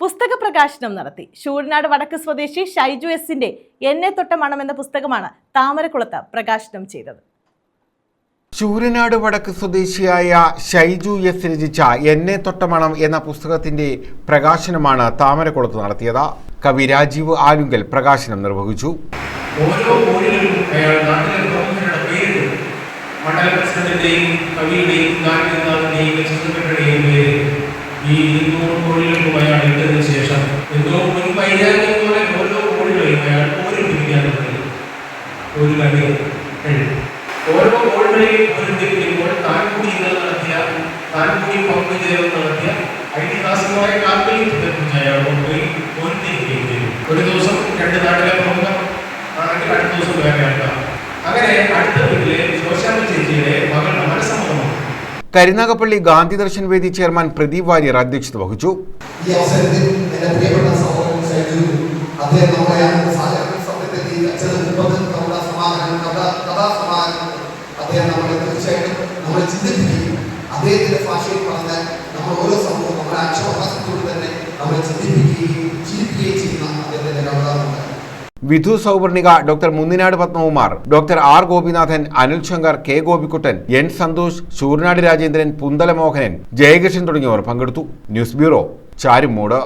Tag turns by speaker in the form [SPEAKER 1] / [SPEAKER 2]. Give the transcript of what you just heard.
[SPEAKER 1] പുസ്തക പ്രകാശനം നടത്തി. ശൂരനാട് വടക്ക് സ്വദേശി ഷൈജു എസിന്റെ എന്നെ തൊട്ട മണം എന്ന പുസ്തകമാണ് താമരക്കുളത്ത് പ്രകാശനം ചെയ്തത്.
[SPEAKER 2] ശൂരനാട് വടക്ക് സ്വദേശിയായ ഷൈജു എസ് രചിച്ച എന്നെ തൊട്ട മണം എന്ന പുസ്തകത്തിന്റെ പ്രകാശനമാണ് താമരക്കുളത്ത് നടത്തിയത്. കവി രാജീവ് ആലുങ്കൽ പ്രകാശനം നിർവഹിച്ചു.
[SPEAKER 3] ഓരോ കോഴികളും അയാൾ നാട്ടിലെ പ്രമുഖരുടെ പേര്, മണ്ഡല പ്രസിഡന്റിന്റെയും കവിയുടെയും ഗാനന്ദാവിന്റെയും ചിത്രങ്ങളുടെയും പേര് ഈ 200 കോഴികൾക്കും അയാൾ ഇട്ടതിന് ശേഷം എന്തോ ഒരു വൈരാഗ്യം പോലെ ഓരോ കോഴികളെയും അയാൾ കോരി പിടിക്കാറുണ്ട്. ഒരു കവി ഓരോ കോഴികളെയും പിടിക്കുമ്പോൾ താൻ കൂടി പങ്കുചേർന്ന് നടത്തിയ ഐതിഹാസികമായ കാൽപ്പര്യത്തെക്കുറിച്ച് അയാൾ കൊണ്ടുപോയി ഓർമ്മിപ്പിക്കുകയും ചെയ്തു. ഒരു ദിവസം 2 നാട്ടിലെ പ്രമുഖർ, അടുത്ത ദിവസം വേറെ ആൾക്കാർ. അങ്ങനെ അടുത്ത വീട്ടിലെ ശോശാമ്മ ചേച്ചിയുടെ മകളുടെ മനസ്സമ്മതമാണ്.
[SPEAKER 2] കരുനാഗപ്പള്ളി ഗാന്ധി ദർശൻ വേദി ചെയർമാൻ പ്രദീപ് വാര്യർ അധ്യക്ഷത വഹിച്ചു.
[SPEAKER 4] ഈ അവസരത്തിൽ എന്റെ പ്രിയപ്പെട്ട സഹോദരൻ ഷൈജു അദ്ദേഹം നമ്മുടെ അദ്ദേഹം നമ്മളെ തീർച്ചയായിട്ടും നമ്മളെ ചിന്തിപ്പിക്കുകയും അദ്ദേഹത്തിന്റെ ഭാഷയിൽ പറഞ്ഞാൽ നമ്മൾ ഓരോ സംഭവവും നമ്മുടെ അക്ഷരഭാഷത്തോട് തന്നെ നമ്മളെ ചിന്തിപ്പിക്കുകയും ചിരിപ്പിക്കുകയും ചെയ്യുന്ന അദ്ദേഹത്തിന്റെ കവിതാവുണ്ട്.
[SPEAKER 2] Vidhu Sauvarnika, doctor Munninad Padmakumar, doctor R Gopinathan, Anil Shankar, K Gopikuttan, N Santhosh, Sooranad Rajendran, Punthala Mohanan, Jayakrishnan തുടങ്ങിയവർ പങ്കെടുത്തു. News bureau, Charummood.